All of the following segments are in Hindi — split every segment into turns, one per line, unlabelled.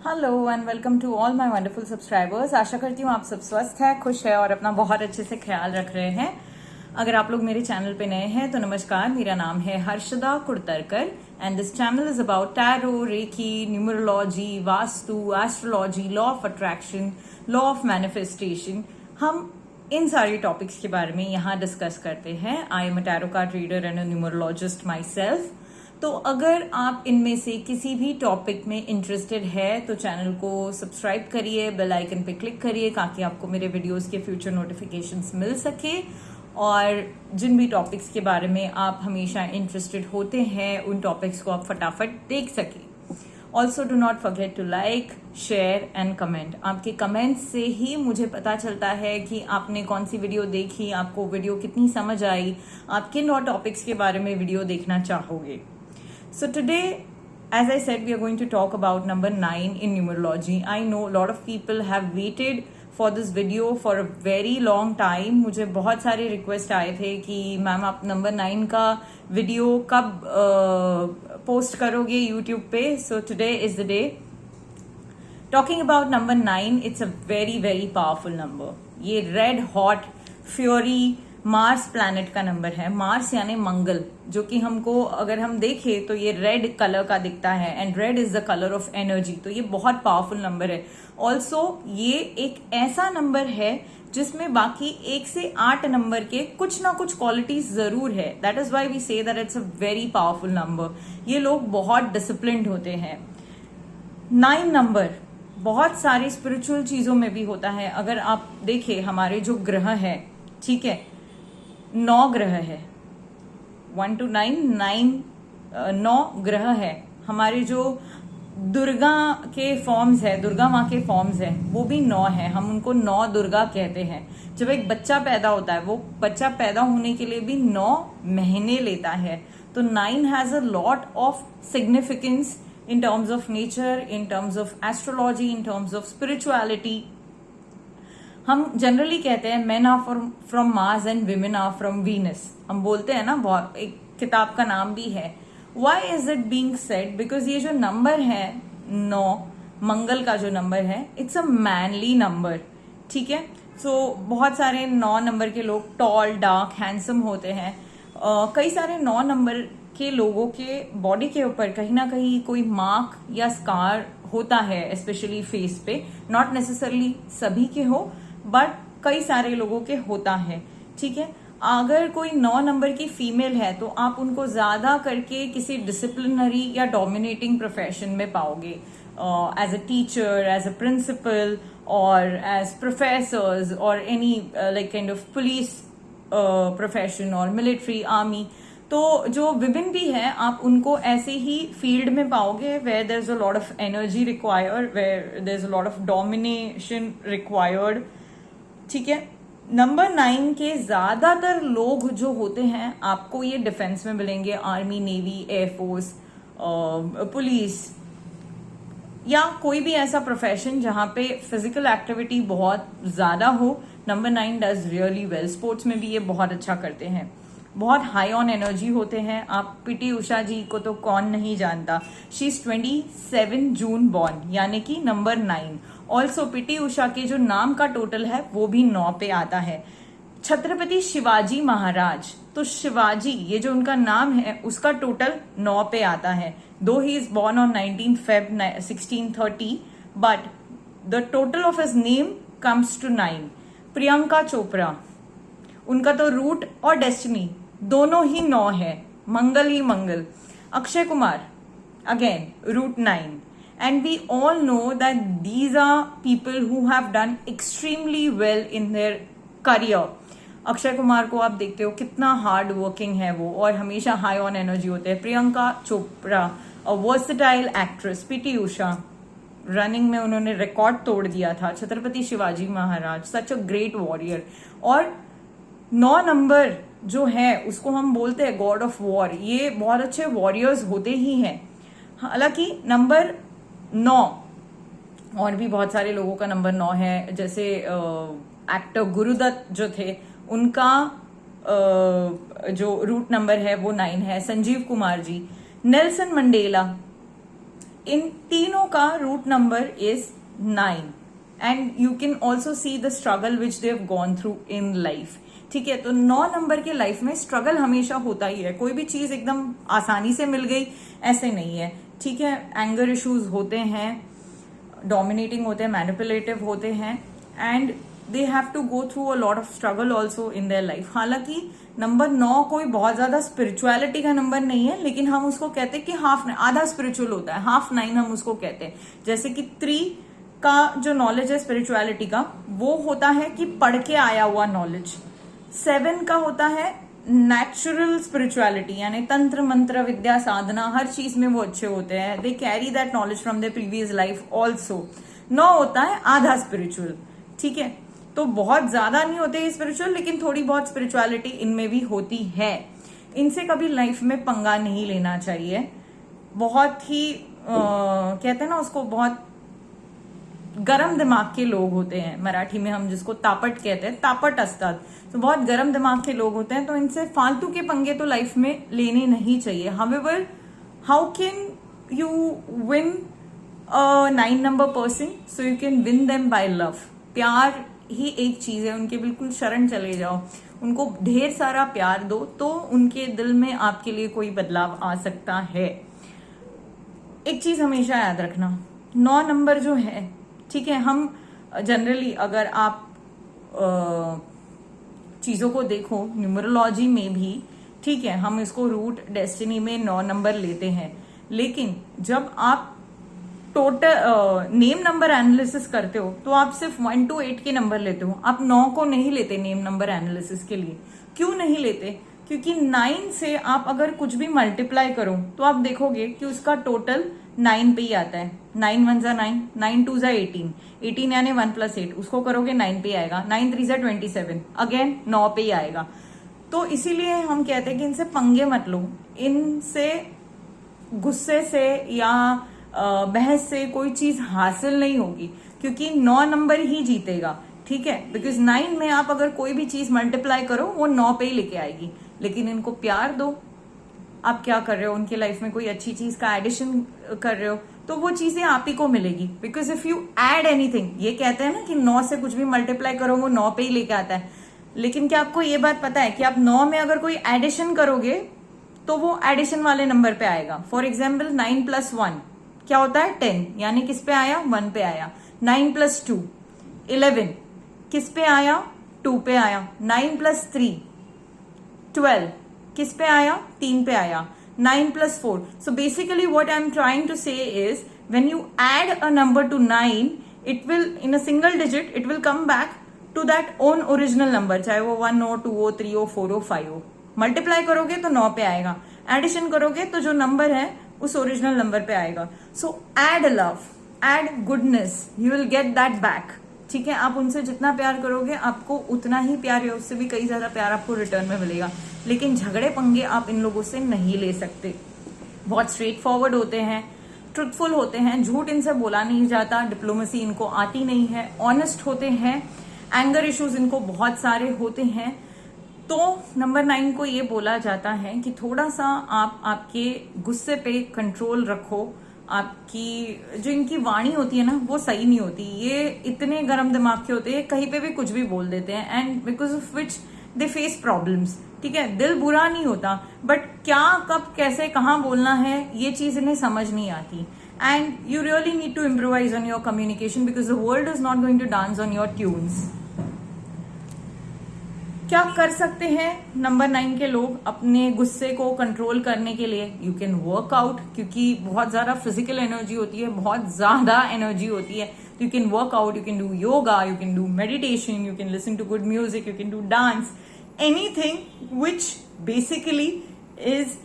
Hello and welcome to all my wonderful subscribers. आशा करती हूँ आप सब स्वस्थ हैं, खुश हैं और अपना बहुत अच्छे से ख्याल रख रहे हैं। अगर आप लोग मेरे चैनल पे नए हैं तो नमस्कार, मेरा नाम है Harshada Kudtarkar and this channel is about tarot, reiki, numerology, vastu, astrology, law of attraction, law of manifestation. हम इन सारे टॉपिक्स के बारे में यहाँ डिस्कस करते हैं। I am a tarot card reader and a numerologist my self. तो अगर आप इनमें से किसी भी टॉपिक में इंटरेस्टेड है तो चैनल को सब्सक्राइब करिए, बेल आइकन पे क्लिक करिए ताकि आपको मेरे वीडियोस के फ्यूचर नोटिफिकेशंस मिल सके और जिन भी टॉपिक्स के बारे में आप हमेशा इंटरेस्टेड होते हैं उन टॉपिक्स को आप फटाफट देख सके। Also do not forget to like, share and comment. आपके कमेंट्स से ही मुझे पता चलता है कि आपने कौन सी वीडियो देखी, आपको वीडियो कितनी समझ आई, आप किन और टॉपिक्स के बारे में वीडियो देखना चाहोगे। So today, as I said, we are going to talk about number 9 in numerology. I know a lot of people have waited for this video for a very long time. मुझे बहुत सारे रिक्वेस्ट आए थे कि मैम आप नंबर 9 का वीडियो कब पोस्ट करोगे यूट्यूब पे। So today is the day. Talking about number 9, it's a very very powerful number. ये red hot Fury Mars planet का नंबर है। मार्स यानी मंगल, जो कि हमको अगर हम देखें तो ये रेड कलर का दिखता है and red is the colour of energy. तो ये बहुत पावरफुल नंबर है। ऑल्सो ये एक ऐसा नंबर है जिसमें बाकी 1 से 8 नंबर के कुछ ना कुछ क्वालिटीज जरूर है। That is why we say that it's a very powerful number. ये लोग बहुत डिसिप्लिन्ड होते हैं। 9 नंबर बहुत सारी स्पिरिचुअल चीजों में भी होता है। अगर आप देखें हमारे जो ग्रह है, ठीक है, 9 ग्रह है, 1 to 9, 9 ग्रह है। हमारे जो दुर्गा के फॉर्म्स है, दुर्गा माँ के फॉर्म्स है, वो भी 9 है। हम उनको 9 दुर्गा कहते हैं। जब एक बच्चा पैदा होता है, वो बच्चा पैदा होने के लिए भी 9 महीने लेता है। तो 9 has a lot of significance in terms of nature, in terms of astrology, in terms of spirituality. हम जनरली कहते हैं men are from Mars and women are from Venus. हम बोलते हैं ना, बहुत एक किताब का नाम भी है। Why is it being said? Because ये जो नंबर है 9, मंगल का जो नंबर है, it's a manly number, ठीक है। So बहुत सारे 9 नंबर के लोग टॉल, डार्क, हैंडसम होते हैं। कई सारे 9 नंबर के लोगों के बॉडी के ऊपर कहीं ना कहीं कोई मार्क या स्कार होता है, स्पेशली फेस पे। नॉट नेसेसरली सभी के हो, बट कई सारे लोगों के होता है, ठीक है। अगर कोई 9 नंबर की फीमेल है तो आप उनको ज्यादा करके किसी डिसिप्लिनरी या डोमिनेटिंग प्रोफेशन में पाओगे, as a teacher, as a principal और एज प्रोफेसर्स और any like kind of police profession और मिलिट्री, आर्मी। तो जो विमेन भी है आप उनको ऐसे ही फील्ड में पाओगे where there is a lot of energy required, where there is a lot of domination required, ठीक है। नंबर 9 के ज्यादातर लोग जो होते हैं आपको ये डिफेंस में मिलेंगे, आर्मी, नेवी, एयरफोर्स, पुलिस या कोई भी ऐसा प्रोफेशन जहां पे फिजिकल एक्टिविटी बहुत ज्यादा हो। Number 9 does really well. Sports में भी ये बहुत अच्छा करते हैं, बहुत हाई ऑन एनर्जी होते हैं। आप पीटी उषा जी को तो कौन नहीं जानता। शी इज 27 जून बॉर्न, यानी कि नंबर 9। ऑल्सो पीटी उषा के जो नाम का टोटल है वो भी 9 पे आता है। छत्रपति शिवाजी महाराज, तो शिवाजी ये जो उनका नाम है उसका टोटल 9 पे आता है। दो he is born on 19 Feb 1630, but the total of his name comes to 9। Priyanka Chopra, उनका तो रूट और डेस्टिनी दोनों ही 9 है, मंगल ही मंगल। Akshay Kumar, again root 9। And we all know that these are people who have done extremely well in their career. Akshay Kumar को आप देखते हो कितना हार्ड वर्किंग है वो और हमेशा हाई ऑन एनर्जी होते हैं। प्रियंका चोपड़ा, अ versatile actress. PT Usha, running में उन्होंने रिकॉर्ड तोड़ दिया था। छत्रपति शिवाजी महाराज, सच अ ग्रेट वॉरियर। और 9 नंबर जो है उसको हम बोलते हैं गॉड ऑफ वॉर। ये बहुत अच्छे वॉरियर्स होते ही हैं। हालांकि नंबर 9 और भी बहुत सारे लोगों का नंबर 9 है, जैसे एक्टर गुरुदत्त जो थे उनका जो रूट नंबर है वो 9 है। संजीव कुमार जी, नेल्सन मंडेला, इन तीनों का root number is 9 and you can also see the struggle which they have gone through in life. ठीक है, तो 9 नंबर के लाइफ में स्ट्रगल हमेशा होता ही है। कोई भी चीज एकदम आसानी से मिल गई ऐसे नहीं है। ठीक है, एंगर इश्यूज होते हैं, डोमिनेटिंग होते हैं, मैनिपुलेटिव होते हैं and they have to go through a lot of struggle also in their life. हालांकि नंबर 9 कोई बहुत ज्यादा स्पिरिचुअलिटी का नंबर नहीं है, लेकिन हम उसको कहते हैं कि आधा स्पिरिचुअल होता है, हाफ 9 हम उसको कहते हैं। जैसे कि 3 का जो नॉलेज है स्पिरिचुअलिटी का, वो होता है कि पढ़ के आया हुआ नॉलेज। 7 का होता है नेचुरल स्पिरिचुअलिटी, यानी तंत्र मंत्र विद्या साधना, हर चीज में वो अच्छे होते हैं। They carry that knowledge from there previous life also. 9 होता है आधा स्पिरिचुअल। ठीक है, तो बहुत ज्यादा नहीं होते स्पिरिचुअल, लेकिन थोड़ी बहुत स्पिरिचुअलिटी इनमें भी होती है। इनसे कभी लाइफ में पंगा नहीं लेना चाहिए। बहुत ही कहते हैं ना उसको, बहुत गरम दिमाग के लोग होते हैं, मराठी में हम जिसको तापट कहते हैं, तापट असतात। तो बहुत गरम दिमाग के लोग होते हैं, तो इनसे फालतू के पंगे तो लाइफ में लेने नहीं चाहिए। However, how can you win a 9 number person? So you can win them by love. प्यार ही एक चीज है, उनके बिल्कुल शरण चले जाओ, उनको ढेर सारा प्यार दो, तो उनके दिल में आपके लिए कोई बदलाव आ सकता है। एक चीज हमेशा याद रखना, 9 नंबर जो है, ठीक है, हम जनरली अगर आप चीजों को देखो न्यूमरोलॉजी में भी, ठीक है, हम इसको रूट डेस्टिनी में 9 नंबर लेते हैं। लेकिन जब आप टोटल नेम नंबर एनालिसिस करते हो तो आप सिर्फ 1 to 8 के नंबर लेते हो, आप 9 को नहीं लेते नेम नंबर एनालिसिस के लिए। क्यों नहीं लेते? क्योंकि 9 से आप अगर कुछ भी मल्टीप्लाई करो तो आप देखोगे कि उसका टोटल 9 पे ही आता है। 9 1 जा 9, 9 2 जा 18, 18 यानी 1 + 8, उसको करोगे 9 पे आएगा। 9 3 जा 27, अगेन 9 पे ही आएगा। तो इसीलिए हम कहते हैं कि इनसे पंगे मत लो, इनसे गुस्से से या बहस से कोई चीज हासिल नहीं होगी, क्योंकि 9 नंबर ही जीतेगा। ठीक है, बिकॉज 9 में आप अगर कोई भी चीज मल्टीप्लाई करो वो 9 पे ही लेके आएगी। लेकिन इनको प्यार दो, आप क्या कर रहे हो, उनकी लाइफ में कोई अच्छी चीज का एडिशन कर रहे हो, तो वो चीजें आप ही को मिलेगी। Because if you add anything, ये कहते हैं ना कि 9 से कुछ भी मल्टीप्लाई करो वो 9 पे ही लेके आता है। लेकिन क्या आपको ये बात पता है कि आप 9 में अगर कोई एडिशन करोगे तो वो एडिशन वाले नंबर पे आएगा। फॉर एग्जाम्पल 9 + 1 क्या होता है 10, यानी किस पे आया 1 पे आया। 9 + 2 11, किस पे आया 2 पे आया। 9 + 3 12, किस पे आया 3 पे आया। 9 + 4, so basically what I'm trying to say is when you add a number to 9, it will in a single digit it will come back to that own original number, चाहे वो 1 हो 2 हो 3 हो 4 हो 5 हो। मल्टीप्लाई करोगे तो 9 पे आएगा, एडिशन करोगे तो जो नंबर है उस ओरिजिनल नंबर पे आएगा। So add love, add goodness, you will get that back. ठीक है, आप उनसे जितना प्यार करोगे आपको उतना ही प्यार या उससे भी कई ज्यादा प्यार आपको रिटर्न में मिलेगा। लेकिन झगड़े पंगे आप इन लोगों से नहीं ले सकते। बहुत स्ट्रेट फॉरवर्ड होते हैं, ट्रुथफुल होते हैं, झूठ इनसे बोला नहीं जाता, डिप्लोमेसी इनको आती नहीं है, ऑनेस्ट होते हैं, एंगर इश्यूज इनको बहुत सारे होते हैं। तो नंबर 9 को ये बोला जाता है कि थोड़ा सा आप आपके गुस्से पे कंट्रोल रखो। आपकी जो इनकी वाणी होती है ना वो सही नहीं होती, ये इतने गर्म दिमाग के होते हैं, कहीं पे भी कुछ भी बोल देते हैं and because of which they face problems. ठीक है, दिल बुरा नहीं होता, बट क्या कब कैसे कहाँ बोलना है ये चीज इन्हें समझ नहीं आती। And you really need to improvise on your communication because the world is not going to dance on your tunes. क्या कर सकते हैं नंबर 9 के लोग अपने गुस्से को कंट्रोल करने के लिए? यू कैन वर्क आउट, क्योंकि बहुत ज्यादा फिजिकल एनर्जी होती है, बहुत ज्यादा एनर्जी होती है। You can work out, you can do yoga, you can do meditation, you can listen to good music, you can do dance, anything which basically is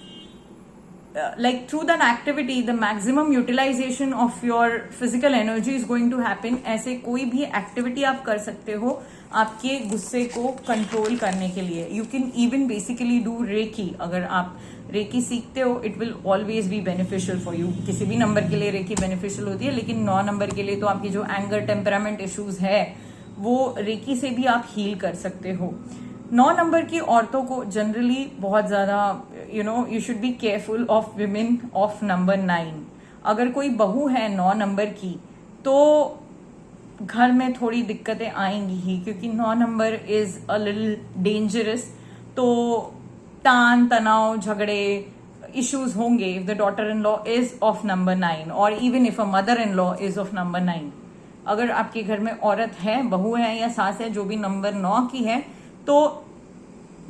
like through that activity the maximum utilization of your physical energy is going to happen। ऐसे कोई भी एक्टिविटी आप कर सकते हो आपके गुस्से को कंट्रोल करने के लिए। You can even basically do reiki, अगर आप रेकी सीखते हो it will always be beneficial for you. किसी भी नंबर के लिए रेकी बेनिफिशियल होती है, लेकिन 9 नंबर के लिए तो आपकी जो एंगर टेम्परामेंट इश्यूज है वो रेकी से भी आप हील कर सकते हो। 9 नंबर की औरतों को जनरली बहुत ज्यादा you should be careful of women of number 9। अगर कोई बहू है 9 नंबर की तो घर में थोड़ी दिक्कतें आएंगी ही, क्योंकि 9 number is a little dangerous. तो तान तनाव झगड़े इश्यूज होंगे if the daughter in law is of number 9 और even if a mother in law is of number 9। अगर आपके घर में औरत है, बहू है या सास है जो भी नंबर 9 की है, तो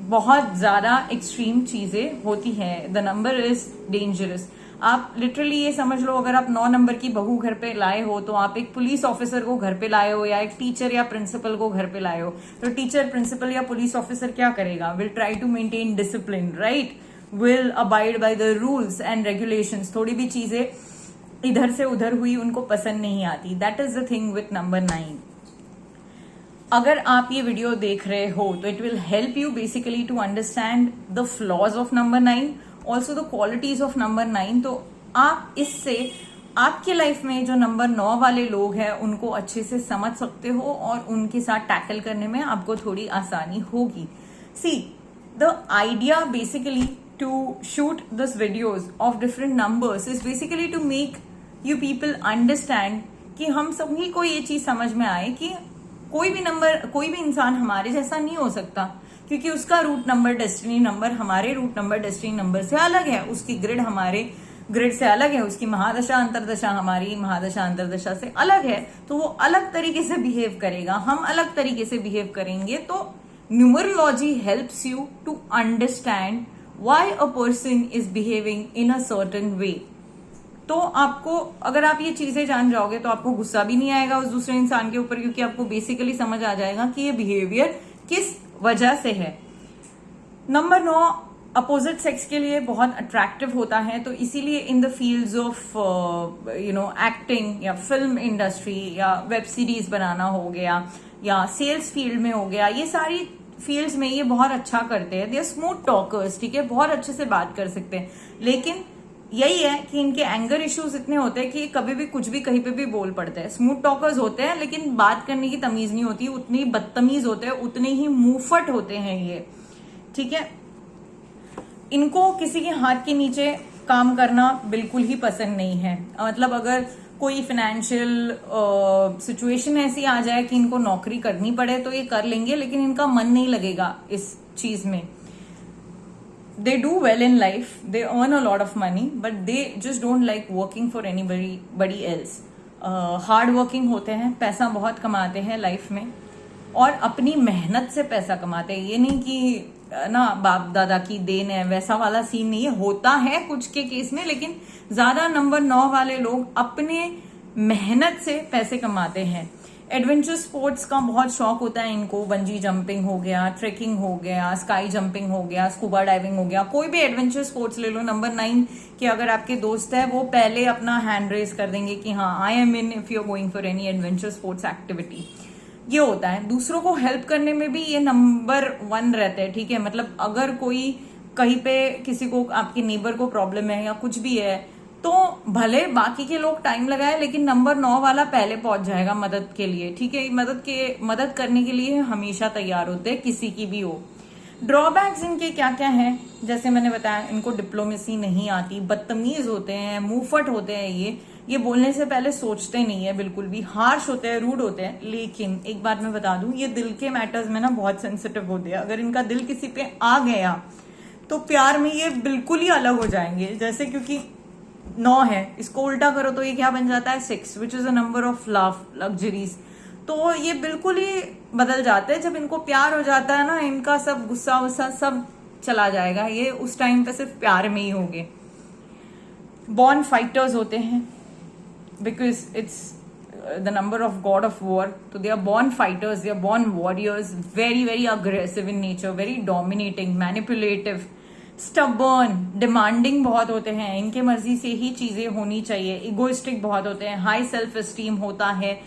बहुत ज्यादा एक्सट्रीम चीजें होती है। The number is dangerous. आप लिटरली ये समझ लो, अगर आप 9 नंबर की बहू घर पे लाए हो तो आप एक पुलिस ऑफिसर को घर पे लाए हो या एक टीचर या प्रिंसिपल को घर पे लाए हो। तो टीचर, प्रिंसिपल या पुलिस ऑफिसर क्या करेगा? Will try to maintain discipline, right, will abide by the rules and regulations. थोड़ी भी चीजें इधर से उधर हुई उनको पसंद नहीं आती। That is the thing with number 9। अगर आप ये वीडियो देख रहे हो तो it will help you basically to understand the flaws of number 9, also the qualities of number 9। तो आप इससे आपकी लाइफ में जो नंबर 9 वाले लोग हैं उनको अच्छे से समझ सकते हो और उनके साथ टैकल करने में आपको थोड़ी आसानी होगी। See, the idea basically to shoot this videos of different numbers is basically to make you people understand कि हम सभी को ये चीज समझ में आए कि कोई भी इंसान हमारे जैसा नहीं हो सकता, क्योंकि उसका रूट नंबर डेस्टिनी नंबर हमारे रूट नंबर डेस्टिनी नंबर से अलग है, उसकी ग्रिड हमारे ग्रिड से अलग है, उसकी महादशा अंतरदशा हमारी महादशा अंतरदशा से अलग है। तो वो अलग तरीके से बिहेव करेगा, हम अलग तरीके से बिहेव करेंगे। तो numerology helps you to understand why a person is behaving in a certain way. तो आपको, अगर आप ये चीजें जान जाओगे तो आपको गुस्सा भी नहीं आएगा उस दूसरे इंसान के ऊपर, क्योंकि आपको बेसिकली समझ आ जाएगा कि ये बिहेवियर किस वजह से है। नंबर 9 अपोजिट सेक्स के लिए बहुत अट्रैक्टिव होता है, तो इसीलिए in the fields of acting या फिल्म इंडस्ट्री या वेब सीरीज बनाना हो गया या सेल्स फील्ड में हो गया, ये सारी फील्ड्स में ये बहुत अच्छा करते हैं। दे आर स्मूथ टॉकर्स, ठीक है, बहुत अच्छे से बात कर सकते हैं। लेकिन यही है कि इनके एंगर इश्यूज इतने होते हैं कि कभी भी कुछ भी कहीं पे भी बोल पड़ते हैं। स्मूथ टॉकर्स होते हैं लेकिन बात करने की तमीज नहीं होती, उतने ही बदतमीज होते हैं, उतने ही मुंहफट होते हैं ये, ठीक है। इनको किसी के हाथ के नीचे काम करना बिल्कुल ही पसंद नहीं है। मतलब अगर कोई फाइनेंशियल सिचुएशन ऐसी आ जाए कि इनको नौकरी करनी पड़े तो ये कर लेंगे, लेकिन इनका मन नहीं लगेगा इस चीज में। They do well in life, they earn a lot of money, but they just don't like working for anybody else. Hard working होते हैं, पैसा बहुत कमाते हैं लाइफ में और अपनी मेहनत से पैसा कमाते हैं। ये नहीं कि ना बाप दादा की देन है, वैसा वाला सीन नहीं है। होता है कुछ के केस में, लेकिन ज्यादा नंबर 9 वाले लोग अपने मेहनत से पैसे कमाते हैं। एडवेंचर स्पोर्ट्स का बहुत शौक होता है इनको। बंजी जंपिंग हो गया, ट्रेकिंग हो गया, स्काई जंपिंग हो गया, स्कूबा डाइविंग हो गया, कोई भी एडवेंचर स्पोर्ट्स ले लो। नंबर 9 के अगर आपके दोस्त है वो पहले अपना हैंड रेज कर देंगे कि हाँ, I am in if you are going for any adventure sports activity. ये होता है। दूसरों को हेल्प करने में भी ये नंबर 1 रहते हैं, ठीक है। मतलब अगर कोई कहीं पे किसी को, आपके नेबर को प्रॉब्लम है या कुछ भी है, तो भले बाकी के लोग टाइम लगाए लेकिन नंबर 9 वाला पहले पहुंच जाएगा मदद के लिए, ठीक है। मदद करने के लिए हमेशा तैयार होते हैं, किसी की भी हो। ड्रॉबैक्स इनके क्या क्या हैं? जैसे मैंने बताया, इनको डिप्लोमेसी नहीं आती, बदतमीज होते हैं, मुंहफट होते हैं। ये बोलने से पहले सोचते नहीं है बिल्कुल भी, हार्श होते हैं, रूड होते हैं। लेकिन एक बात मैं बता दूं, ये दिल के मैटर्स में ना बहुत सेंसिटिव होते हैं। अगर इनका दिल किसी पे आ गया तो प्यार में ये बिल्कुल ही अलग हो जाएंगे। जैसे क्योंकि 9 है, इसको उल्टा करो तो ये क्या बन जाता है? 6, which is a number of love, luxuries. तो ये बिल्कुल ही बदल जाते हैं। जब इनको प्यार हो जाता है ना, इनका सब गुस्सा वुस्सा सब चला जाएगा। ये उस टाइम पे सिर्फ प्यार में ही होंगे। बॉर्न फाइटर्स होते हैं because it's the number of god of war. तो they are born fighters, they are born warriors, very very aggressive in nature, very dominating, manipulative, stubborn, demanding बहुत होते हैं। इनके मर्जी से ही चीजें होनी चाहिए। इगोइस्टिक बहुत होते हैं, हाई सेल्फ एस्टीम होता है,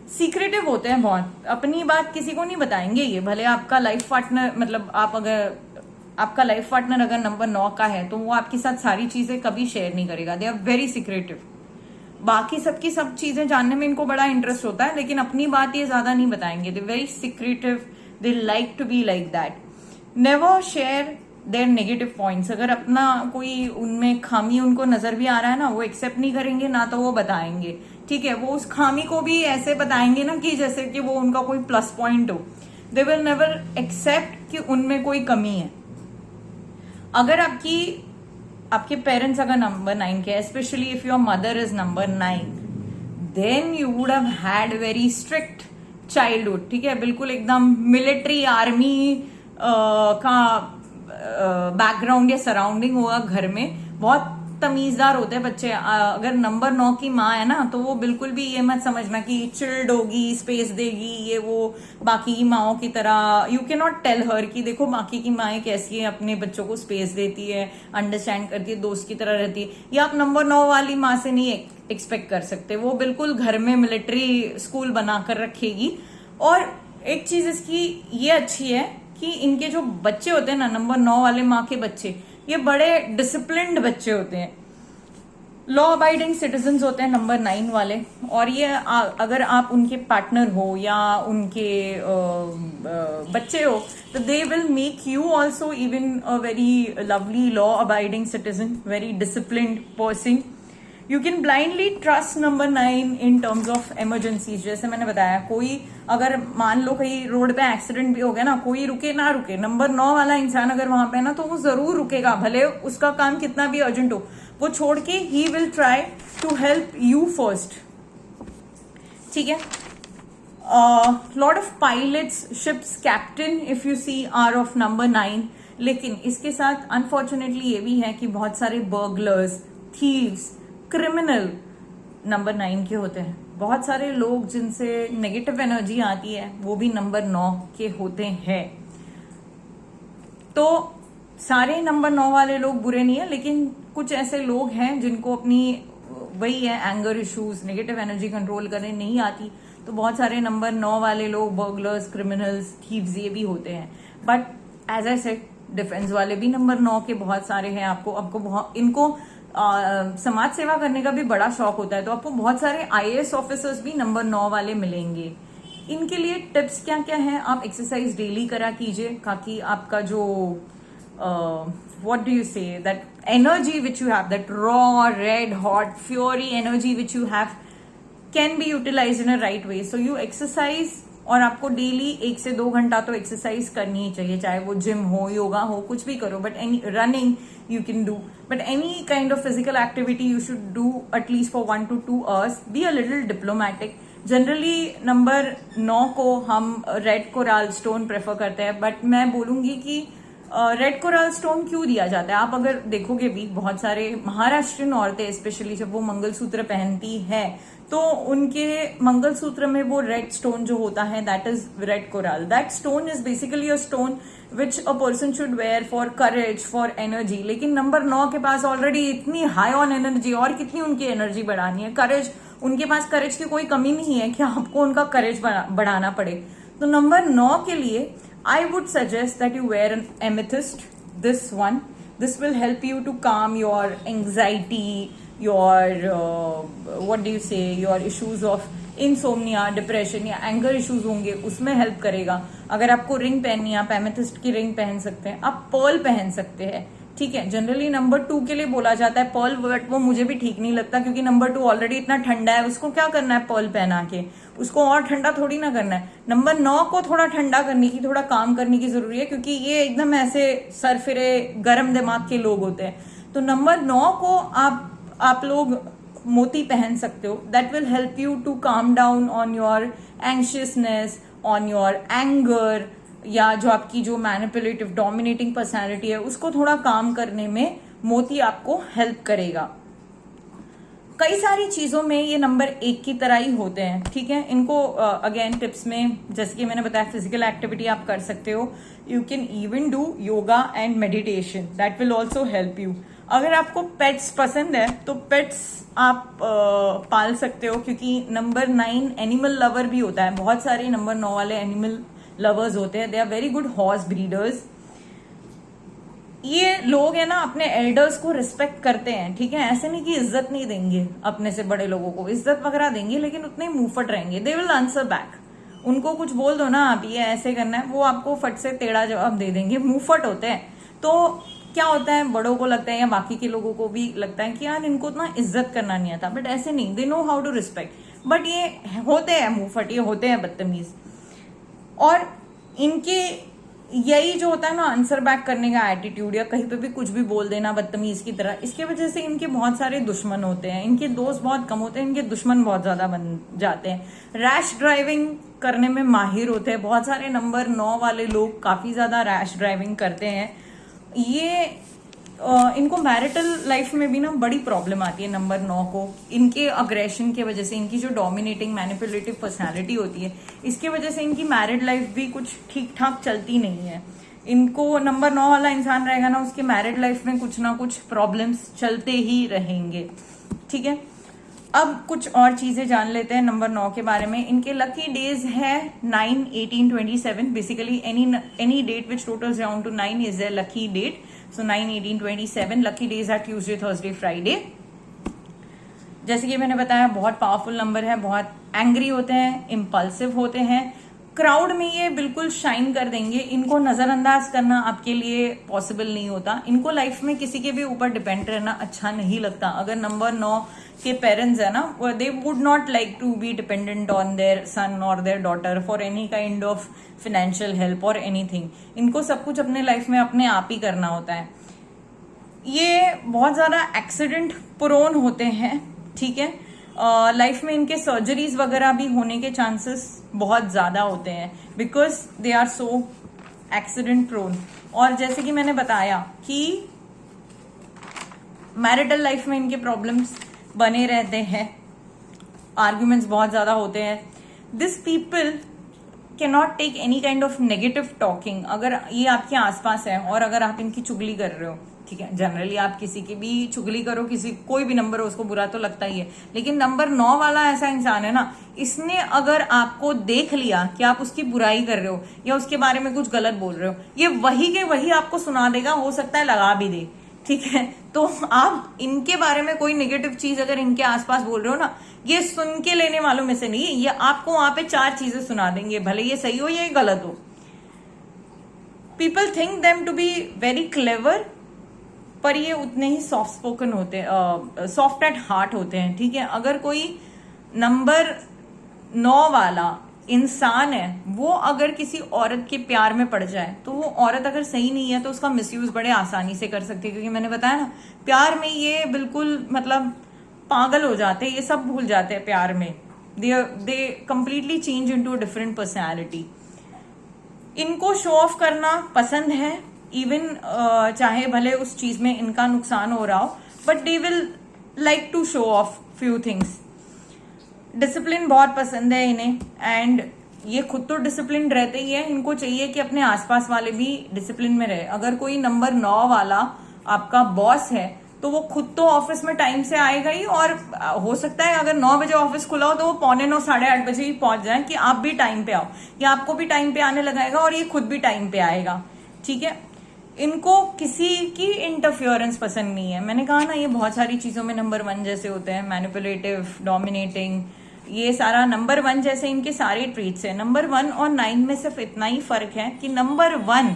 सीक्रेटिव होते हैं बहुत, अपनी बात किसी को नहीं बताएंगे ये। भले आपका लाइफ पार्टनर, मतलब आपका लाइफ पार्टनर अगर नंबर 9 का है तो वो आपके साथ सारी चीजें कभी शेयर नहीं करेगा। They are very secretive. बाकी सबकी सब चीजें जानने में इनको बड़ा इंटरेस्ट होता है, लेकिन अपनी बात ये ज्यादा नहीं बताएंगे। They very secretive, they like to be like that. Never share their negative points. अगर अपना कोई उनमें खामी उनको नजर भी आ रहा है ना, वो एक्सेप्ट नहीं करेंगे, ना तो वो बताएंगे, ठीक है। वो उस खामी को भी ऐसे बताएंगे ना कि जैसे कि वो उनका कोई प्लस पॉइंट हो। दे विल नेवर एक्सेप्ट कि उनमें कोई कमी है। अगर आपके पेरेंट्स अगर नंबर 9 के, specially if your mother is number 9, then you would have had very strict childhood, ठीक है। बिल्कुल एकदम मिलिट्री आर्मी का बैकग्राउंड या सराउंडिंग होगा घर में। बहुत तमीजदार होते हैं बच्चे। अगर नंबर 9 की माँ है ना, तो वो बिल्कुल भी ये मत समझना कि चिल्ड होगी, स्पेस देगी, ये वो बाकी की माओ की तरह। You can not tell her कि देखो बाकी की माएँ कैसी है, अपने बच्चों को स्पेस देती है, अंडरस्टैंड करती है, दोस्त की तरह रहती है। ये आप नंबर 9 वाली माँ से नहीं एक्सपेक्ट कर सकते। वो बिल्कुल घर में मिलिट्री स्कूल बनाकर रखेगी। और एक चीज इसकी ये अच्छी है कि इनके जो बच्चे होते हैं ना, नंबर 9 वाले माँ के बच्चे, ये बड़े डिसिप्लिन्ड बच्चे होते हैं, लॉ अबाइडिंग सिटीजन्स होते हैं नंबर 9 वाले। और ये अगर आप उनके पार्टनर हो या उनके बच्चे हो, तो they will make you also even a very lovely law abiding citizen, very disciplined person. You can blindly trust number 9 in terms of emergencies. जैसे मैंने बताया, कोई अगर मान लो कहीं रोड पे एक्सीडेंट भी हो गया ना, कोई रुके ना रुके, नंबर 9 वाला इंसान अगर वहां पे है ना, तो वो जरूर रुकेगा, भले उसका काम कितना भी अर्जेंट हो। वो छोड़ के ही will try to help you first, ठीक है। Lot of pilots, ships captain if you see are of number 9। लेकिन इसके साथ अनफॉर्चुनेटली ये भी है कि बहुत सारे बर्गलर्स, थीव्स, क्रिमिनल नंबर 9 के होते हैं। बहुत सारे लोग जिनसे नेगेटिव एनर्जी आती है, वो भी नंबर 9 के होते हैं। तो सारे नंबर 9 वाले लोग बुरे नहीं है, लेकिन कुछ ऐसे लोग हैं जिनको अपनी वही है anger issues, negative energy control करने नहीं आती। तो बहुत सारे नंबर 9 वाले लोग बर्गलर्स, क्रिमिनल्स, थीव्स ये भी होते हैं। But as I said, defence वाले भी नंबर 9 के बहुत सारे हैं। आपको इनको समाज सेवा करने का भी बड़ा शौक होता है, तो आपको बहुत सारे IAS ऑफिसर्स भी नंबर 9 वाले मिलेंगे। इनके लिए टिप्स क्या क्या है? आप एक्सरसाइज डेली करा कीजिए, ताकि आपका जो what do you say, that energy which you have, that raw red hot fury energy which you have can be utilized in a right way. So you exercise, और आपको डेली 1 से 2 घंटा तो एक्सरसाइज करनी ही चाहिए, चाहे वो जिम हो, योगा हो, कुछ भी करो। But any running you can do, but any kind of physical activity you should do at least for 1 to 2 hours. Be a little diplomatic. Generally number 9 को हम रेड कोराल स्टोन प्रेफर करते हैं, बट मैं बोलूंगी कि रेड कोराल स्टोन क्यों दिया जाता है? आप अगर देखोगे भी, बहुत सारे महाराष्ट्रियन औरतें स्पेशली जब वो मंगलसूत्र पहनती है, तो उनके मंगलसूत्र में वो रेड स्टोन जो होता है, that is red coral. That stone is basically a stone which a person should wear for courage, for energy. लेकिन नंबर 9 के पास ऑलरेडी इतनी हाई ऑन एनर्जी, और कितनी उनकी एनर्जी बढ़ानी है? करेज, उनके पास करेज की कोई कमी नहीं है कि आपको उनका करेज बढ़ाना पड़े। तो नंबर 9 के लिए I would suggest that you wear an amethyst, this one. This will help you to calm your anxiety, your what do you say, your issues of insomnia, depression या anger issues होंगे, उसमें help करेगा। अगर आपको रिंग पहननी है, आप amethyst की रिंग पहन सकते हैं, आप पर्ल पहन सकते हैं, ठीक है। जनरली नंबर 2 के लिए बोला जाता है पर्ल, बट वो मुझे भी ठीक नहीं लगता, क्योंकि नंबर 2 ऑलरेडी इतना ठंडा है, उसको क्या करना है पर्ल पहना के? उसको और ठंडा थोड़ी ना करना है। नंबर 9 को थोड़ा ठंडा करने की, थोड़ा काम करने की जरूरी है, क्योंकि ये एकदम ऐसे सरफिरे गर्म दिमाग के लोग होते हैं। तो नंबर 9 को आप लोग मोती पहन सकते हो। That will help you to calm down on your anxiousness, on your anger, या जो आपकी जो मैनिपुलेटिव डोमिनेटिंग पर्सनैलिटी है, उसको थोड़ा काम करने में मोती आपको हेल्प करेगा। कई सारी चीजों में ये नंबर 1 की तरह ही होते हैं, ठीक है। इनको अगेन टिप्स में, जैसे कि मैंने बताया, फिजिकल एक्टिविटी आप कर सकते हो। You can even do yoga and meditation, that will also help you. अगर आपको पेट्स पसंद है तो पेट्स आप पाल सकते हो, क्योंकि नंबर 9 एनिमल लवर भी होता है। बहुत सारे नंबर 9 वाले एनिमल लवर्स होते हैं, they are very good horse breeders. ये लोग है ना, अपने एल्डर्स को रिस्पेक्ट करते हैं, ठीक है। ऐसे नहीं कि इज्जत नहीं देंगे, अपने से बड़े लोगों को इज्जत वगैरह देंगे, लेकिन उतने मुंहफट रहेंगे। They will answer back. उनको कुछ बोल दो ना, आप ये ऐसे करना है, वो आपको फट से टेढ़ा जवाब दे देंगे, मुंहफट होते हैं। तो क्या होता है, बड़ों को लगता है या बाकी के लोगों को भी लगता है कि यार इनको उतना इज्जत करना नहीं आता, बट ऐसे नहीं, they know how to respect. But ये होते हैं मुंह फटिए, होते हैं बदतमीज, और इनके यही जो होता है ना आंसर बैक करने का एटीट्यूड, या कहीं पे भी कुछ भी बोल देना बदतमीज की तरह, इसके वजह से इनके बहुत सारे दुश्मन होते हैं। इनके दोस्त बहुत कम होते हैं, इनके दुश्मन बहुत ज्यादा बन जाते हैं। रैश ड्राइविंग करने में माहिर होते हैं। बहुत सारे नंबर 9 वाले लोग काफी ज्यादा रैश ड्राइविंग करते हैं। ये इनको मैरिटल लाइफ में भी ना बड़ी प्रॉब्लम आती है नंबर 9 को, इनके अग्रेशन के वजह से, इनकी जो डोमिनेटिंग मैनिपुलेटिव पर्सनालिटी होती है, इसके वजह से इनकी मैरिड लाइफ भी कुछ ठीक ठाक चलती नहीं है। इनको नंबर 9 वाला इंसान रहेगा ना, उसके मैरिड लाइफ में कुछ ना कुछ प्रॉब्लम्स चलते ही रहेंगे। ठीक है, अब कुछ और चीजें जान लेते हैं नंबर 9 के बारे में। इनके लकी डेज है 9, 18, 27। Basically any date which totals down to 9 is their lucky date. So 9, 18, 27 lucky days are Tuesday, Thursday, Friday. जैसे कि मैंने बताया, बहुत पावरफुल नंबर है, बहुत एंग्री होते हैं, इम्पल्सिव होते हैं, क्राउड में ये बिल्कुल शाइन कर देंगे। इनको नजरअंदाज करना आपके लिए पॉसिबल नहीं होता। इनको लाइफ में किसी के भी ऊपर डिपेंड रहना अच्छा नहीं लगता। अगर नंबर 9 के पेरेंट्स है ना, they would not like to be dependent on their son और their daughter for any kind of financial help और एनीथिंग। इनको सब कुछ अपने लाइफ में अपने आप ही करना होता है। ये बहुत ज्यादा एक्सीडेंट प्रोन होते हैं। ठीक है, लाइफ में इनके सर्जरीज वगैरह भी होने के चांसेस बहुत ज्यादा होते हैं, because they are so accident prone. और जैसे कि मैंने बताया कि मैरिटल लाइफ में इनके प्रॉब्लम्स बने रहते हैं, आर्ग्यूमेंट्स बहुत ज्यादा होते हैं। This people can not take any kind of negative talking. अगर ये आपके आसपास है और अगर आप इनकी चुगली कर रहे हो, ठीक है, जनरली आप किसी की भी चुगली करो, किसी कोई भी नंबर हो उसको बुरा तो लगता ही है, लेकिन नंबर 9 वाला ऐसा इंसान है ना, इसने अगर आपको देख लिया कि आप उसकी बुराई कर रहे हो या उसके बारे में कुछ गलत बोल रहे हो, ये वही के वही आपको सुना देगा, हो सकता है लगा भी दे। ठीक है, तो आप इनके बारे में कोई नेगेटिव चीज अगर इनके आसपास बोल रहे हो ना, ये सुन के लेने वालों में से नहीं, ये आपको वहां पे 4 चीजें सुना देंगे, भले ये सही हो या गलत हो। People think them to be very clever, पर ये उतने ही सॉफ्ट स्पोकन होते हैं, सॉफ्ट एट हार्ट होते हैं। ठीक है, अगर कोई नंबर 9 वाला इंसान है, वो अगर किसी औरत के प्यार में पड़ जाए, तो वो औरत अगर सही नहीं है तो उसका मिसयूज बड़े आसानी से कर सकती है, क्योंकि मैंने बताया ना, प्यार में ये बिल्कुल मतलब पागल हो जाते हैं, ये सब भूल जाते हैं प्यार में। दे completely change into a different personality. इनको शो ऑफ करना पसंद है, इवन चाहे भले उस चीज में इनका नुकसान हो रहा हो, but they will like to show off few things. Discipline बहुत पसंद है इन्हें, एंड ये खुद तो डिसिप्लिन रहते ही है, इनको चाहिए कि अपने आसपास वाले भी डिसिप्लिन में रहे। अगर कोई नंबर 9 वाला आपका बॉस है, तो वो खुद तो ऑफिस में टाइम से आएगा ही, और हो सकता है अगर 9 बजे ऑफिस खुला हो तो वो 9:45, 8:30 बजे ही पहुंच जाए कि आप भी टाइम पे आओ, या आपको भी टाइम पे आने लगाएगा और ये खुद भी टाइम पे आएगा। ठीक है, इनको किसी की इंटरफियरेंस पसंद नहीं है। मैंने कहा ना, ये बहुत सारी चीजों में नंबर 1 जैसे होते हैं, मैनिपुलेटिव, डोमिनेटिंग, ये सारा नंबर 1 जैसे इनके सारे ट्रीट्स हैं। नंबर 1 और 9 में सिर्फ इतना ही फर्क है कि नंबर 1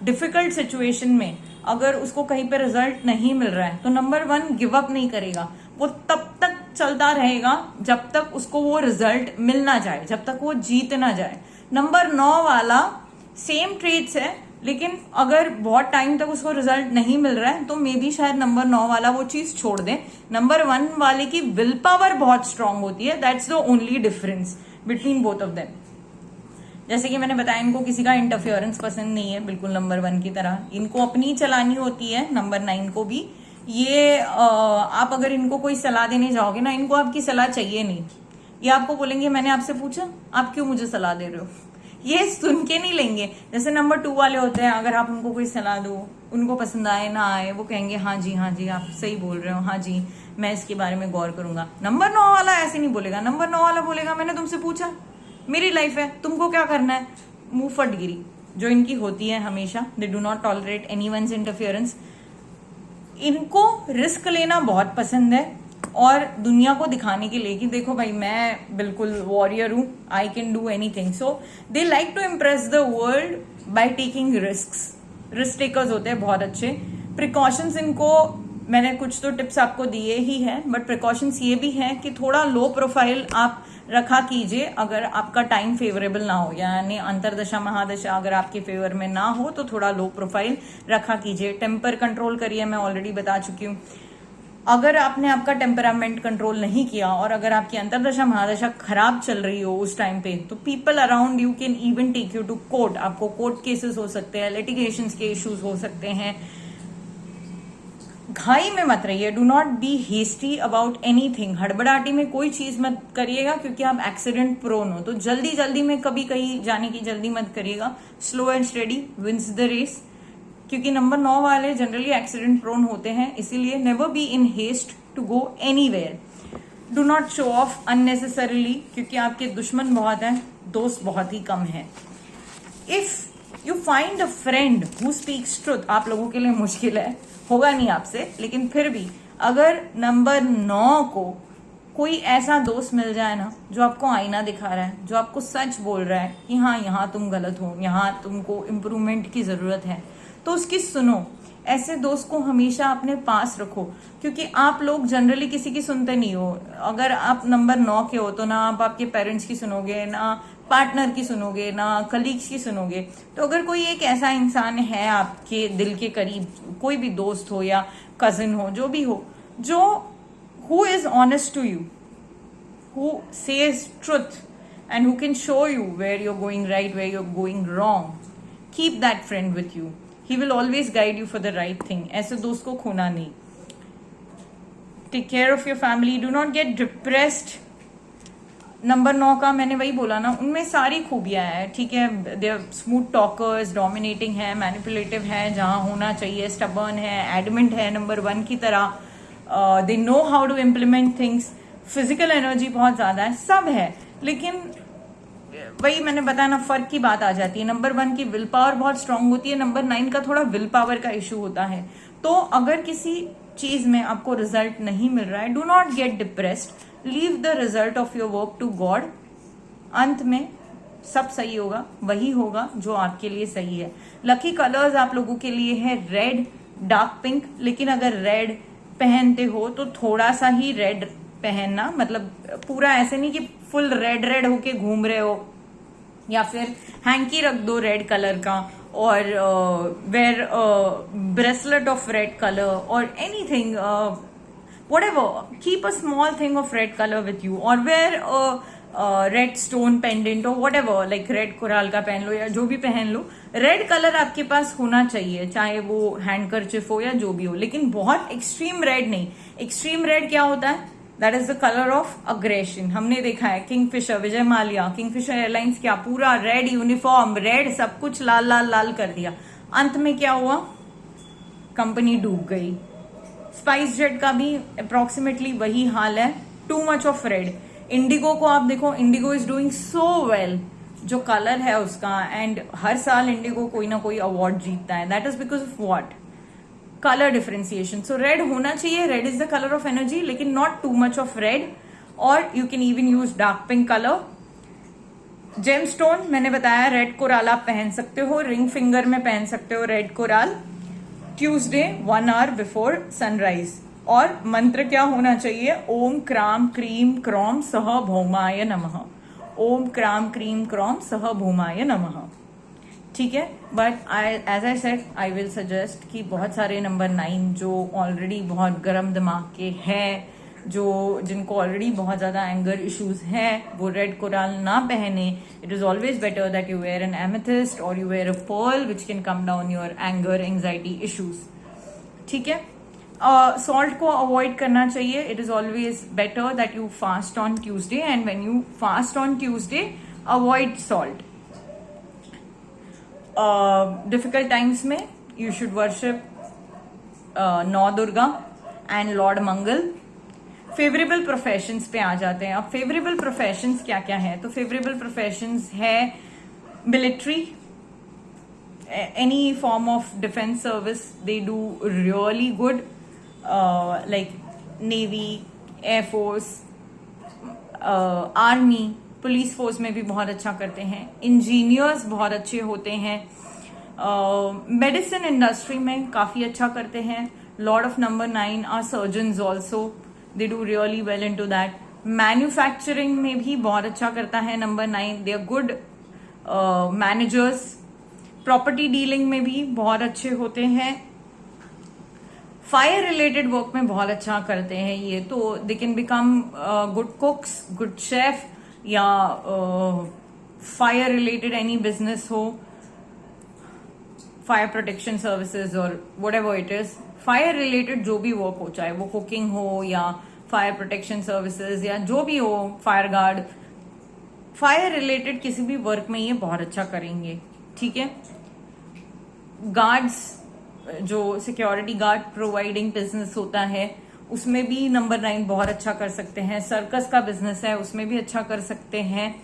डिफिकल्ट सिचुएशन में अगर उसको कहीं पे रिजल्ट नहीं मिल रहा है, तो नंबर 1 गिव अप नहीं करेगा, वो तब तक चलता रहेगा जब तक उसको वो रिजल्ट मिल ना जाए, जब तक वो जीत ना जाए। नंबर 9 वाला सेम ट्रेट्स है, लेकिन अगर बहुत टाइम तक उसको रिजल्ट नहीं मिल रहा है, तो मे बी शायद नंबर 9 वाला वो चीज छोड़ दे। नंबर 1 वाले की विल पावर बहुत स्ट्रांग होती है, that's the only difference between both of them. जैसे कि मैंने बताया, इनको किसी का इंटरफियरेंस पसंद नहीं है, बिल्कुल नंबर 1 की तरह। इनको अपनी चलानी होती है, नंबर 9 को भी। ये आप अगर इनको कोई सलाह देने जाओगे ना, इनको आपकी सलाह चाहिए नहीं। ये आपको बोलेंगे मैंने आपसे पूछा, आप क्यों मुझे सलाह दे रहे हो, ये सुन के नहीं लेंगे। जैसे नंबर 2 वाले होते हैं, अगर आप उनको कोई सलाह दो, उनको पसंद आए ना आए, वो कहेंगे हाँ जी आप सही बोल रहे हो, हाँ जी मैं इसके बारे में गौर करूंगा। नंबर 9 वाला ऐसे नहीं बोलेगा। नंबर 9 वाला बोलेगा मैंने तुमसे पूछा, मेरी लाइफ है, तुमको क्या करना है। मुंह फटगिरी जो इनकी होती है हमेशा, they do not tolerate anyone's interference. इनको रिस्क लेना बहुत पसंद है, और दुनिया को दिखाने के लिए कि देखो भाई मैं बिल्कुल वॉरियर हूं, I can do anything. So they like to impress the world by taking risks. Risk takers होते हैं बहुत अच्छे। प्रिकॉशंस इनको मैंने कुछ तो टिप्स आपको दिए ही हैं, बट प्रिकॉशंस ये भी हैं कि थोड़ा लो प्रोफाइल आप रखा कीजिए अगर आपका टाइम फेवरेबल ना हो, यानी अंतरदशा महादशा अगर आपके फेवर में ना हो तो थोड़ा लो प्रोफाइल रखा कीजिए। टेम्पर कंट्रोल करिए, मैं ऑलरेडी बता चुकी हूँ। अगर आपने आपका टेम्परामेंट कंट्रोल नहीं किया और अगर आपकी अंतरदशा महादशा खराब चल रही हो उस टाइम पे, तो people around you can even take you to court. आपको कोर्ट केसेस हो सकते हैं, लिटिगेशंस के इश्यूज हो सकते हैं। घाई में मत रहिए, do not be hasty about anything. हड़बड़ाहटी में कोई चीज मत करिएगा क्योंकि आप एक्सीडेंट प्रोन हो, तो जल्दी जल्दी में कभी कहीं जाने की जल्दी मत करिएगा। Slow and steady wins the race, क्योंकि नंबर 9 वाले जनरली एक्सीडेंट प्रोन होते हैं, इसीलिए never be in haste to go anywhere. Do not show off unnecessarily, क्योंकि आपके दुश्मन बहुत हैं, दोस्त बहुत ही कम है। If you find a friend who speaks truth, आप लोगों के लिए मुश्किल है, होगा नहीं आपसे, लेकिन फिर भी अगर नंबर 9 को कोई ऐसा दोस्त मिल जाए ना जो आपको आईना दिखा रहा है, जो आपको सच बोल रहा है कि हाँ यहाँ तुम गलत हो, यहाँ तुमको इम्प्रूवमेंट की जरूरत है, तो उसकी सुनो। ऐसे दोस्त को हमेशा अपने पास रखो, क्योंकि आप लोग जनरली किसी की सुनते नहीं हो। अगर आप नंबर 9 के हो तो ना आप आपके पेरेंट्स की सुनोगे, ना पार्टनर की सुनोगे, ना कलीग्स की सुनोगे। तो अगर कोई एक ऐसा इंसान है आपके दिल के करीब, कोई भी दोस्त हो या कजिन हो, जो भी हो, जो who is honest to you, who says truth and who can show you where you're going right, where you're going wrong, keep that friend with you. He will always guide you for the right thing. ऐसे दोस्त को खोना नहीं। Take care of your family. Do not get depressed. Number 9 का मैंने वही बोला ना, उनमें सारी खूबियां हैं, ठीक है। They are smooth talkers, dominating है, मैनिपुलेटिव है जहां होना चाहिए, स्टबर्न है, एडमेंट है नंबर 1 की तरह, they know how to implement things, physical energy बहुत ज्यादा है, सब है। लेकिन वही मैंने बताया ना, फर्क की बात आ जाती है। नंबर 1 की विल पावर बहुत स्ट्रांग होती है, नंबर 9 का थोड़ा विल पावर का इशू होता है। तो अगर किसी चीज में आपको रिजल्ट नहीं मिल रहा है, do not get depressed, leave the result of your work to God. अंत में सब सही होगा, वही होगा जो आपके लिए सही है। लकी कलर्स आप लोगों के लिए है रेड, डार्क पिंक, लेकिन अगर रेड पहनते हो तो थोड़ा सा ही रेड पहनना, मतलब पूरा ऐसे नहीं कि फुल रेड रेड होके घूम रहे हो, या फिर हैंकी रख दो रेड कलर का, और wear bracelet of red colour और anything, whatever, keep a small thing of red color with you, or wear a red stone pendant or whatever, like red coral का पहन लो या जो भी पहन लो, रेड कलर आपके पास होना चाहिए, चाहे वो हैंडकरचिफ हो या जो भी हो, लेकिन बहुत एक्सट्रीम रेड नहीं। एक्सट्रीम रेड क्या होता है? That is the colour of aggression. हमने देखा है Kingfisher, Vijay Mallya, Kingfisher airlines, क्या पूरा रेड यूनिफॉर्म, रेड सब कुछ लाल लाल लाल कर दिया, अंत में क्या हुआ? कंपनी डूब गई। स्पाइस जेट का भी अप्रोक्सीमेटली वही हाल है, to much of red. Indigo को आप देखो, Indigo is doing so well, जो कलर है उसका, एंड हर साल इंडिगो कोई ना कोई अवार्ड जीतता है। That is because of what? Colour differentiation. So red होना चाहिए, red is the colour of energy, लेकिन not too much of red. और you can even use dark pink colour. Gemstone मैंने बताया, रेड कोराल आप पहन सकते हो, रिंग फिंगर में पहन सकते हो red coral. Tuesday 1 hour before sunrise. और मंत्र क्या होना चाहिए? ओम क्राम क्रीम क्रॉम सह भौमाय नमः। ओम क्राम क्रीम क्रॉम सह भौमाय नमः, ठीक है। But as I said, I will suggest कि बहुत सारे नंबर 9 जो ऑलरेडी बहुत गर्म दिमाग के हैं, जिनको ऑलरेडी बहुत ज्यादा एंगर इश्यूज हैं, वो रेड कोराल ना पहने। It is always better that you wear an amethyst और you wear a pearl which can calm down your anger anxiety issues, ठीक है। सॉल्ट को अवॉइड करना चाहिए। It is always better that you fast on Tuesday, and when you fast on Tuesday avoid salt. Difficult times में you should worship Nau Durga and lord Mangal. Favourable professions पे आ जाते हैं। अब फेवरेबल प्रोफेशंस क्या क्या है? तो फेवरेबल प्रोफेशंस है military, any form of defence service they do really good, like navy, air force, army, police force में भी बहुत अच्छा करते हैं। इंजीनियर्स बहुत अच्छे होते हैं। मेडिसिन इंडस्ट्री में काफी अच्छा करते हैं. Lord of number 9 are surgeons also, they do really well in to that. Manufacturing में भी बहुत अच्छा करता है number 9. They are good managers. Property dealing में भी बहुत अच्छे होते हैं. फायर रिलेटेड वर्क में बहुत अच्छा करते हैं ये. तो they can become good कुक्स, good chef, या फायर रिलेटेड एनी बिजनेस हो, फायर प्रोटेक्शन सर्विसेज और whatever it is, fire related जो भी वर्क हो, चाहे वो कुकिंग हो या फायर प्रोटेक्शन सर्विसेज या जो भी हो, फायर गार्ड, फायर रिलेटेड किसी भी वर्क में ये बहुत अच्छा करेंगे. ठीक है. गार्ड्स, जो सिक्योरिटी गार्ड प्रोवाइडिंग बिजनेस होता है, उसमें भी नंबर 9 बहुत अच्छा कर सकते हैं. सर्कस का बिजनेस है, उसमें भी अच्छा कर सकते हैं.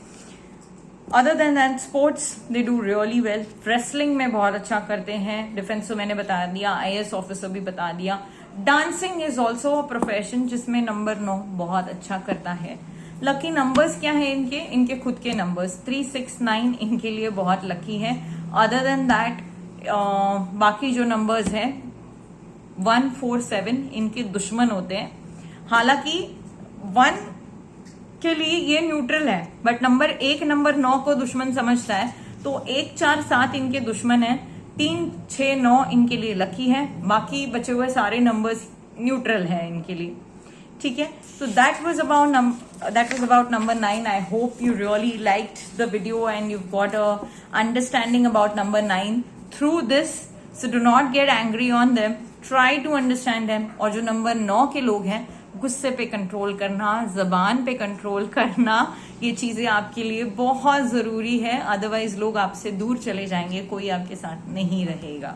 Other than that sports they do really well. Wrestling में बहुत अच्छा करते हैं. डिफेंस तो मैंने बता दिया, IAS ऑफिसर भी बता दिया. Dancing is also a profession जिसमें नंबर 9 बहुत अच्छा करता है. लकी नंबर्स क्या है इनके? इनके खुद के नंबर्स 3, 6, 9 इनके लिए बहुत लकी है. अदर देन दैट बाकी जो नंबर्स हैं 1, 4, 7 इनके दुश्मन होते हैं. हालांकि 1 के लिए ये न्यूट्रल है, बट नंबर 1 नंबर 9 को दुश्मन समझता है. तो 1, 4, 7 इनके दुश्मन है. 3, 6, 9 इनके लिए लकी है. बाकी बचे हुए सारे नंबर्स न्यूट्रल है इनके लिए. ठीक है. So that was about number 9. I hope you really liked the video and you've got a understanding about number 9 through this. So do not get angry on them. Try to understand them. और जो नंबर 9 के लोग हैं, गुस्से पे कंट्रोल करना, जबान पे कंट्रोल करना, ये चीजें आपके लिए बहुत जरूरी है. अदरवाइज लोग आपसे दूर चले जाएंगे, कोई आपके साथ नहीं रहेगा.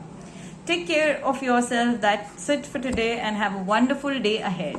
Take care of yourself. That's it for today and have a wonderful day ahead.